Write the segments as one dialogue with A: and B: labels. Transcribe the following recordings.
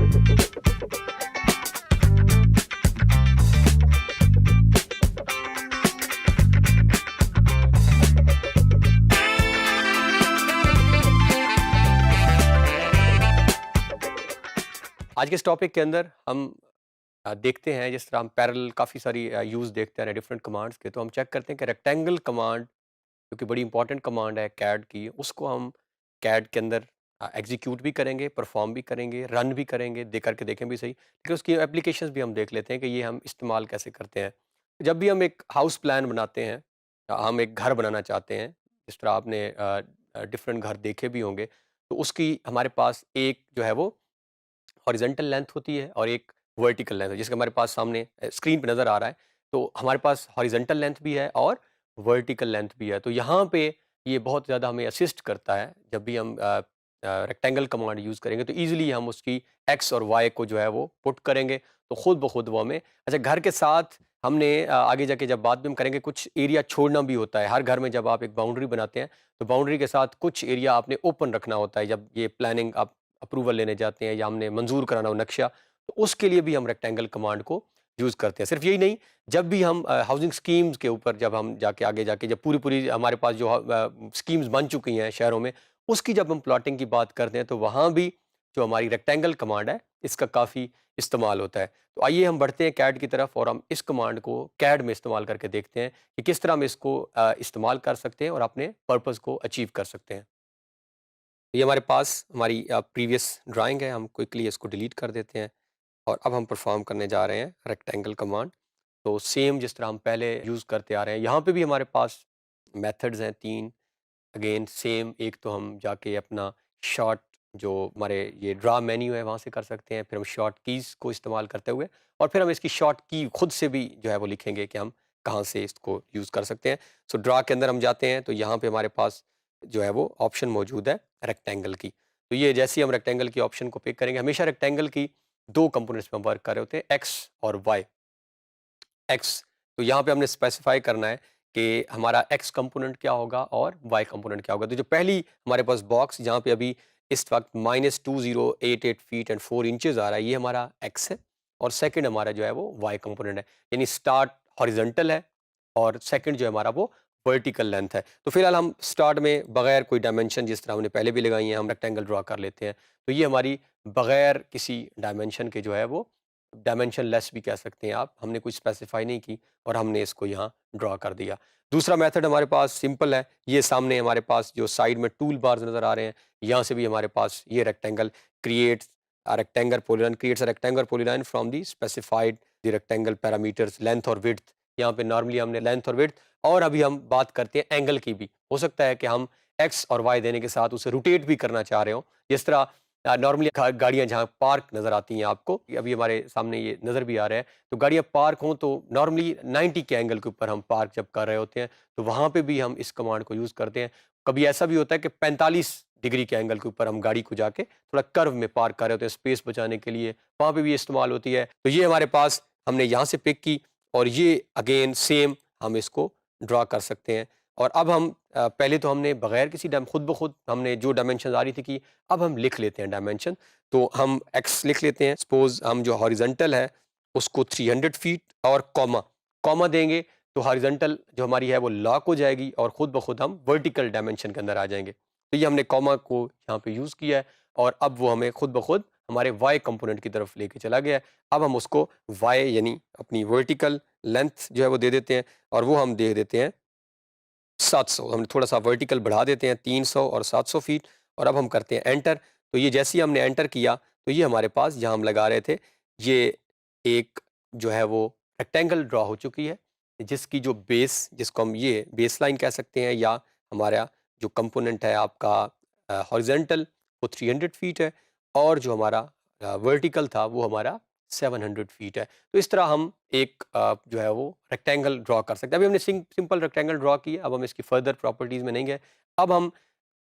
A: आज के इस टॉपिक के अंदर हम देखते हैं जिस तरह हम पैरेलल काफ़ी सारी यूज़ देखते हैं डिफरेंट कमांड्स के, तो हम चेक करते हैं कि रेक्टेंगल कमांड जो कि बड़ी इंपॉर्टेंट कमांड है कैड की, उसको हम कैड के अंदर एग्जीक्यूट भी करेंगे, परफॉर्म भी करेंगे, रन भी करेंगे, दे करके देखें भी सही, लेकिन उसकी एप्लीकेशंस भी हम देख लेते हैं कि ये हम इस्तेमाल कैसे करते हैं। जब भी हम एक हाउस प्लान बनाते हैं, हम एक घर बनाना चाहते हैं, जिस तरह आपने डिफरेंट घर देखे भी होंगे, तो उसकी हमारे पास एक जो है वो हॉरिजॉन्टल लेंथ होती है और एक वर्टिकल लेंथ है, जिसका हमारे पास सामने स्क्रीन पे नज़र आ रहा है। तो हमारे पास हॉरिजॉन्टल लेंथ भी है और वर्टिकल लेंथ भी है। तो यहाँ पे ये बहुत ज़्यादा हमें असिस्ट करता है। जब भी हम रेक्टेंगल कमांड यूज़ करेंगे तो ईज़िली हम उसकी एक्स और वाई को जो है वो पुट करेंगे, तो खुद ब खुद वो हमें अच्छा घर के साथ हमने आगे जाके जब बात भी हम करेंगे, कुछ एरिया छोड़ना भी होता है। हर घर में जब आप एक बाउंड्री बनाते हैं, तो बाउंड्री के साथ कुछ एरिया आपने ओपन रखना होता है। जब ये प्लानिंग आप अप्रूवल लेने जाते हैं या हमने मंजूर कराना हो नक्शा, तो उसके लिए भी हम रेक्टेंगल कमांड को यूज़ करते हैं। सिर्फ यही नहीं, जब भी हम हाउसिंग स्कीम्स के ऊपर जब हम जाके आगे जाके जब पूरी-पूरी हमारे पास जो स्कीम्स बन चुकी हैं शहरों में, उसकी जब हम प्लॉटिंग की बात करते हैं, तो वहाँ भी जो हमारी रेक्टेंगल कमांड है, इसका काफ़ी इस्तेमाल होता है। तो आइए हम बढ़ते हैं कैड की तरफ और हम इस कमांड को कैड में इस्तेमाल करके देखते हैं कि किस तरह हम इसको इस्तेमाल कर सकते हैं और अपने पर्पज़ को अचीव कर सकते हैं। ये हमारे पास हमारी प्रीवियस ड्राइंग है, हम क्विकली इसको डिलीट कर देते हैं और अब हम परफॉर्म करने जा रहे हैं रेक्टेंगल कमांड। तो सेम जिस तरह हम पहले यूज़ करते आ रहे हैं, यहाँ पे भी हमारे पास मेथड्स हैं 3। अगेन सेम, एक तो हम जाके अपना शॉर्ट जो हमारे ये ड्रा मेन्यू है वहाँ से कर सकते हैं, फिर हम शॉर्ट कीज़ को इस्तेमाल करते हुए और फिर हम इसकी शॉर्ट की खुद से भी जो है वो लिखेंगे कि हम कहाँ से इसको यूज़ कर सकते हैं। सो ड्रा के अंदर हम जाते हैं, तो यहाँ पे हमारे पास जो है वो ऑप्शन मौजूद है रेक्टेंगल की। तो ये जैसे ही हम रेक्टेंगल की ऑप्शन को पिक करेंगे, हमेशा रेक्टेंगल की 2 कंपोनेंट्स में हम वर्क कर रहे होते हैं, एक्स और वाई। एक्स, तो यहाँ पे हमने स्पेसिफाई करना है कि हमारा एक्स कंपोनेंट क्या होगा और वाई कंपोनेंट क्या होगा। तो जो पहली हमारे पास बॉक्स जहाँ पे अभी इस वक्त -2088 फीट एंड 4 इंचेस आ रहा है, ये हमारा एक्स है और सेकंड हमारा जो है वो वाई कंपोनेंट है। यानी स्टार्ट हॉरिजॉन्टल है और सेकंड जो है हमारा वो वर्टिकल लेंथ है। तो फिलहाल हम स्टार्ट में बगैर कोई डायमेंशन, जिस तरह हमने पहले भी लगाई हैं, हम रेक्टेंगल ड्रा कर लेते हैं। तो ये हमारी बगैर किसी डायमेंशन के जो है वो डायमेंशन लेस भी कह सकते हैं आप, हमने कुछ स्पेसिफाई नहीं की और हमने इसको यहाँ ड्रा कर दिया। दूसरा मेथड हमारे पास सिंपल है, ये सामने हमारे पास जो साइड में टूल बार्स नज़र आ रहे हैं, यहाँ से भी हमारे पास ये rectangle creates a rectangle polyline creates a rectangle polyline from the specified the rectangle parameters length और विड्थ। यहाँ पे नॉर्मली हमने लेंथ और विड्थ, और अभी हम बात करते हैं एंगल की भी। हो सकता है कि हम एक्स और वाई देने के साथ उसे रोटेट भी करना चाह रहे हो, जिस तरह नॉर्मली गाड़ियाँ जहाँ पार्क नज़र आती हैं आपको, अभी हमारे सामने ये नज़र भी आ रहा है, तो गाड़ियाँ पार्क हों तो नॉर्मली 90 के एंगल के ऊपर हम पार्क जब कर रहे होते हैं, तो वहाँ पे भी हम इस कमांड को यूज़ करते हैं। कभी ऐसा भी होता है कि 45 डिग्री के एंगल के ऊपर हम गाड़ी को जाके थोड़ा कर्व में पार्क कर रहे होते हैं स्पेस बचाने के लिए, वहाँ पे भी इस्तेमाल होती है। तो ये हमारे पास हमने यहाँ से पिक की और ये अगेन सेम हम इसको ड्रा कर सकते हैं। और अब हम पहले तो हमने बगैर किसी खुद ब खुद हमने जो डायमेंशन आ रही थी कि अब हम लिख लेते हैं डायमेंशन। तो हम एक्स लिख लेते हैं, सपोज हम जो हॉरिजॉन्टल है उसको 300 फीट और कॉमा कॉमा देंगे, तो हॉरिजॉन्टल जो हमारी है वो लॉक हो जाएगी और खुद ब खुद हम वर्टिकल डायमेंशन के अंदर आ जाएंगे। तो ये हमने कॉमा को यहाँ पे यूज़ किया है और अब वो हमें खुद ब खुद हमारे वाई कंपोनेंट की तरफ लेके चला गया है। अब हम उसको वाई यानी अपनी वर्टिकल लेंथ जो है वो दे देते हैं और वो हम दे देते हैं 700। हमने थोड़ा सा वर्टिकल बढ़ा देते हैं 300 और 700 फीट और अब हम करते हैं एंटर। तो ये जैसे ही हमने एंटर किया, तो ये हमारे पास जहाँ हम लगा रहे थे, ये एक जो है वो रेक्टेंगल ड्रा हो चुकी है, जिसकी जो बेस, जिसको हम ये बेस लाइन कह सकते हैं, या हमारा जो कंपोनेंट है आपका हॉरिजॉन्टल, वो 300 फीट है और जो हमारा वर्टिकल था वो हमारा 700 फीट है। तो इस तरह हम एक जो है वो रेक्टेंगल ड्रा कर सकते हैं। अभी हमने सिंपल रेक्टेंगल ड्रा किया, अब हम इसकी फर्दर प्रॉपर्टीज़ में नहीं गए। अब हम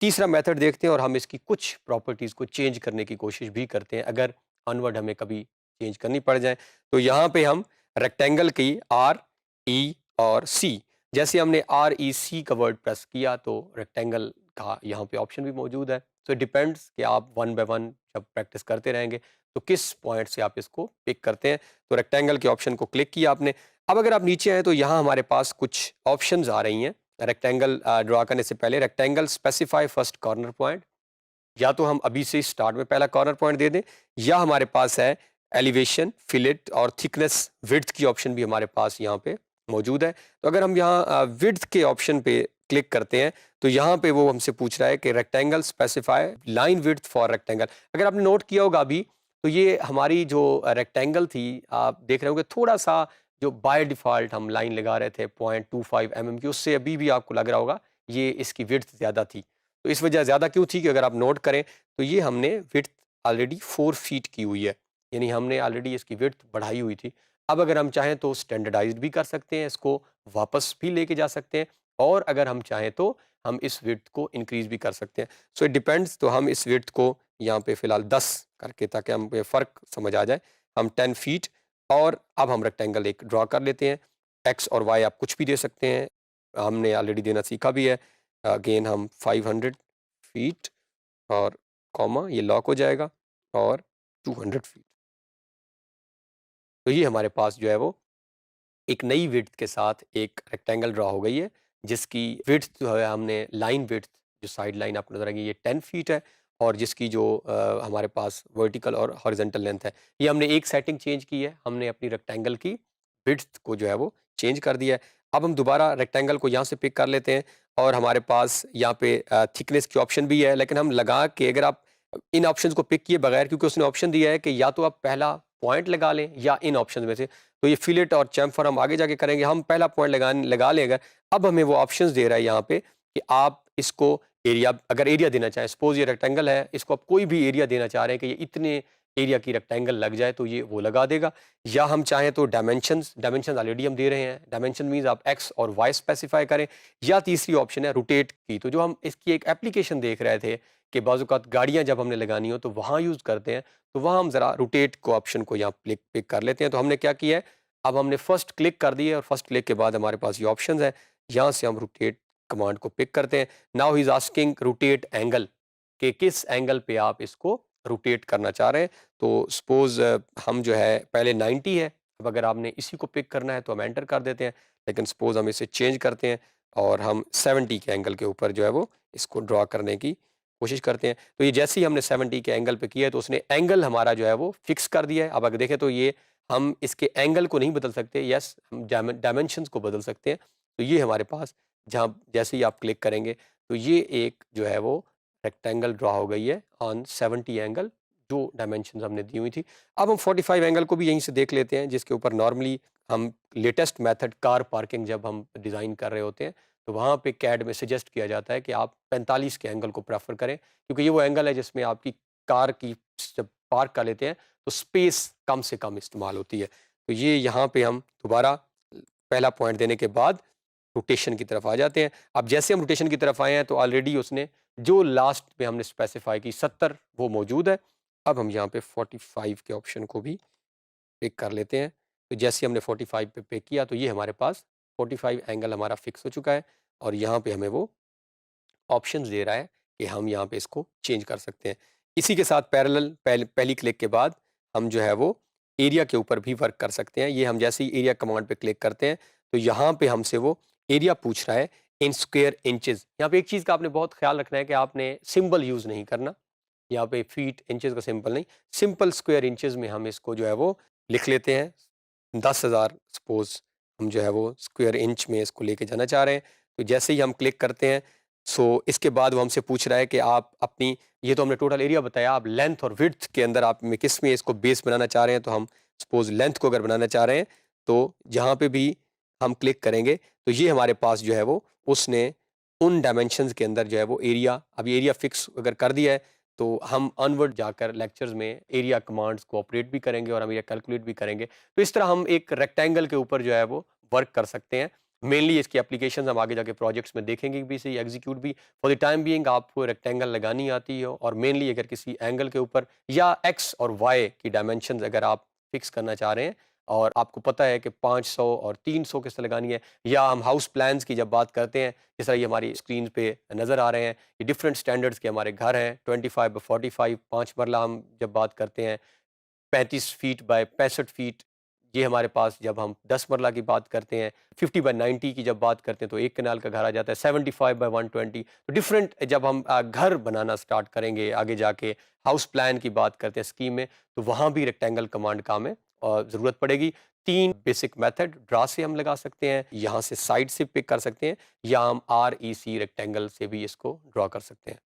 A: तीसरा मेथड देखते हैं और हम इसकी कुछ प्रॉपर्टीज़ को चेंज करने की कोशिश भी करते हैं, अगर ऑनवर्ड हमें कभी चेंज करनी पड़ जाए। तो यहाँ पे हम रेक्टेंगल की आर, ई और सी, जैसे हमने आर ई सी का वर्ड प्रेस किया तो रेक्टेंगल का यहाँ पे ऑप्शन भी मौजूद है। सो इट डिपेंड्स कि आप वन बाय वन जब प्रैक्टिस करते रहेंगे तो किस पॉइंट से आप इसको पिक करते हैं। तो रेक्टेंगल के ऑप्शन को क्लिक किया आपने। अब अगर आप नीचे आए तो यहाँ हमारे पास कुछ ऑप्शंस आ रही हैं रेक्टेंगल ड्रा करने से पहले। Rectangle specify first corner point, या तो हम अभी से स्टार्ट में पहला कॉर्नर पॉइंट दे दें, या हमारे पास है एलिवेशन, फिलेट और थिकनेस विड्थ की ऑप्शन भी हमारे पास यहाँ पे मौजूद है। तो अगर हम यहाँ विड्थ के ऑप्शन पे क्लिक करते हैं तो यहाँ पे वो हमसे पूछ रहा है कि rectangle specify line width for rectangle. अगर आपने नोट किया होगा अभी, तो ये हमारी जो रेक्टेंगल थी, आप देख रहे होंगे थोड़ा सा जो बाय डिफॉल्ट हम लाइन लगा रहे थे 0.25 mm की, उससे अभी भी आपको लग रहा होगा ये इसकी विड्थ ज़्यादा थी। तो इस वजह ज़्यादा क्यों थी कि अगर आप नोट करें तो ये हमने विड्थ ऑलरेडी 4 फीट की हुई है, यानी हमने ऑलरेडी इसकी विड्थ बढ़ाई हुई थी। अब अगर हम चाहें तो स्टैंडर्डाइज्ड भी कर सकते हैं, इसको वापस भी लेके जा सकते हैं, और अगर हम चाहें तो हम इस विड्थ को इंक्रीज भी कर सकते हैं। So it depends. तो हम इस विड्थ को यहाँ पे फिलहाल 10 करके, ताकि हम पे फ़र्क समझ आ जाए, हम 10 फीट। और अब हम रेक्टेंगल एक ड्रा कर लेते हैं। एक्स और वाई आप कुछ भी दे सकते हैं, हमने ऑलरेडी देना सीखा भी है। अगेन हम 500 फीट और कॉमा, ये लॉक हो जाएगा, और 200 फीट। तो ये हमारे पास जो है वो एक नई विड्थ के साथ एक रेक्टेंगल ड्रा हो गई है, जिसकी विड्थ जो है हमने लाइन विड्थ, जो साइड लाइन आपको नजर आएगी, ये 10 फीट है, और जिसकी जो हमारे पास वर्टिकल और हॉरिजॉन्टल लेंथ है, ये हमने एक सेटिंग चेंज की है। हमने अपनी रेक्टेंगल की विड्थ को जो है वो चेंज कर दिया है। अब हम दोबारा रेक्टेंगल को यहाँ से पिक कर लेते हैं, और हमारे पास यहाँ पे थिकनेस की ऑप्शन भी है, लेकिन हम लगा के, अगर आप इन ऑप्शंस को पिक किए बगैर, क्योंकि उसने ऑप्शन दिया है कि या तो आप पहला पॉइंट लगा लें या इन ऑप्शन में से, तो ये फिलेट और चैम्फर हम आगे जाके करेंगे। हम पहला पॉइंट लगा लें अगर। अब हमें वो ऑप्शंस दे रहा है यहाँ पे कि आप इसको एरिया, अगर एरिया देना चाहें, सपोज ये रेक्टेंगल है, इसको आप कोई भी एरिया देना चाह रहे हैं कि ये इतने एरिया की रेक्टेंगल लग जाए, तो ये वो लगा देगा। या हम चाहें तो डायमेंशंस, डायमेंशंस ऑलरेडी हम दे रहे हैं, डायमेंशन मींस आप एक्स और वाई स्पेसिफाई करें। या तीसरी ऑप्शन है रोटेट की। तो जो हम इसकी एक एप्लीकेशन देख रहे थे कि बाज़-औक़ात गाड़ियाँ जब हमने लगानी हो तो वहाँ यूज़ करते हैं, तो वहाँ हम ज़रा रोटेट को ऑप्शन को यहाँ पिक कर लेते हैं। तो हमने क्या किया है, अब हमने फर्स्ट क्लिक कर दिया, और फर्स्ट क्लिक के बाद हमारे पास ये ऑप्शंस है। यहाँ से हम रोटेट कमांड को पिक करते हैं। Now he is asking rotate angle, कि किस एंगल पे आप इसको रोटेट करना चाह रहे हैं। तो सपोज हम जो है पहले 90 है, अब अगर आपने इसी को पिक करना है तो हम एंटर कर देते हैं। लेकिन सपोज हम इसे चेंज करते हैं, और हम 70 के एंगल के ऊपर जो है वो इसको ड्रा करने की कोशिश करते हैं। तो ये जैसे ही हमने 70 के एंगल पे किया है, तो उसने एंगल हमारा जो है वो फिक्स कर दिया है। अब अगर देखें तो ये हम इसके एंगल को नहीं बदल सकते, यस हम डायमेंशंस को बदल सकते हैं। तो ये हमारे पास, जहाँ जैसे ही आप क्लिक करेंगे तो ये एक जो है वो रेक्टेंगल ड्रा हो गई है ऑन 70 एंगल, जो डायमेंशंस हमने दी हुई थी। अब हम 45 एंगल को भी यहीं से देख लेते हैं, जिसके ऊपर नॉर्मली हम लेटेस्ट मेथड कार पार्किंग जब हम डिज़ाइन कर रहे होते हैं, तो वहाँ पे कैड में सजेस्ट किया जाता है कि आप 45 के एंगल को प्रेफर करें, क्योंकि ये वो एंगल है जिसमें आपकी कार की, जब पार्क कर लेते हैं तो स्पेस कम से कम इस्तेमाल होती है। तो ये यहाँ पे हम दोबारा पहला पॉइंट देने के बाद रोटेशन की तरफ आ जाते हैं। अब जैसे हम रोटेशन की तरफ आए हैं, तो ऑलरेडी उसने जो लास्ट में हमने स्पेसिफाई की 70, वो मौजूद है। अब हम यहाँ पे 45 के ऑप्शन को भी पिक कर लेते हैं। तो जैसे ही हमने 45 पे पिक किया, तो ये हमारे पास 45 एंगल हमारा फिक्स हो चुका है, और यहाँ पे हमें वो ऑप्शंस दे रहा है कि हम यहाँ पे इसको चेंज कर सकते हैं। इसी के साथ पैरेलल पहली क्लिक के बाद हम जो है वो एरिया के ऊपर भी वर्क कर सकते हैं। ये हम जैसे ही एरिया कमांड पे क्लिक करते हैं, तो यहाँ पे हमसे वो एरिया पूछ रहा है इन स्क्वायर इंचेस। यहाँ पे एक चीज़ का आपने बहुत ख्याल रखना है कि आपने सिंबल यूज़ नहीं करना। यहाँ पे फीट इंचेस का सिंबल नहीं, सिंपल स्क्वायर इंचेस में हम इसको जो है वो लिख लेते हैं। 10,000 सपोज हम जो है वो स्क्वायर इंच में इसको लेके जाना चाह रहे हैं। तो जैसे ही हम क्लिक करते हैं, इसके बाद वो हमसे पूछ रहा है कि आप अपनी, ये तो हमने टोटल एरिया बताया, आप लेंथ और विड्थ के अंदर आप में किस में इसको बेस बनाना चाह रहे हैं। तो हम सपोज लेंथ को अगर बनाना चाह रहे हैं, तो जहाँ पे भी हम क्लिक करेंगे, तो ये हमारे पास जो है वो उसने उन डायमेंशंस के अंदर जो है वो एरिया, अभी एरिया फिक्स अगर कर दिया है, तो हम अनवर्ड जाकर लेक्चर्स में एरिया कमांड्स को ऑपरेट भी करेंगे और हम एरिया कैलकुलेट भी करेंगे। तो इस तरह हम एक रेक्टेंगल के ऊपर जो है वो वर्क कर सकते हैं। मेनली इसकी एप्लीकेशंस हम आगे जाके प्रोजेक्ट्स में देखेंगे भी, सही एग्जीक्यूट भी। फॉर द टाइम बीइंग आपको रेक्टेंगल लगानी आती हो, और मेनली अगर किसी एंगल के ऊपर या एक्स और वाई की डायमेंशंस अगर आप फिक्स करना चाह रहे हैं, और आपको पता है कि 500 और 300 किस तरह लगानी है, या हम हाउस प्लान्स की जब बात करते हैं, जिस तरह ये हमारी स्क्रीन पे नज़र आ रहे हैं, ये डिफरेंट स्टैंडर्ड्स के हमारे घर हैं, 25 बाई 45 5 मरला हम जब बात करते हैं, 35 फीट बाय 65 फीट, ये हमारे पास जब हम 10 मरला की बात करते हैं, 50 बाय 90 की जब बात करते हैं तो 1 कनाल का घर आ जाता है, 75 बाय 120। तो डिफरेंट जब हम घर बनाना स्टार्ट करेंगे आगे जाके, हाउस प्लान की बात करते हैं स्कीम में, तो वहाँ भी रेक्टेंगल कमांड का हमें ज़रूरत पड़ेगी। 3 बेसिक मेथड ड्रा से हम लगा सकते हैं, यहाँ से साइड से पिक कर सकते हैं, या हम REC रेक्टेंगल से भी इसको ड्रा कर सकते हैं।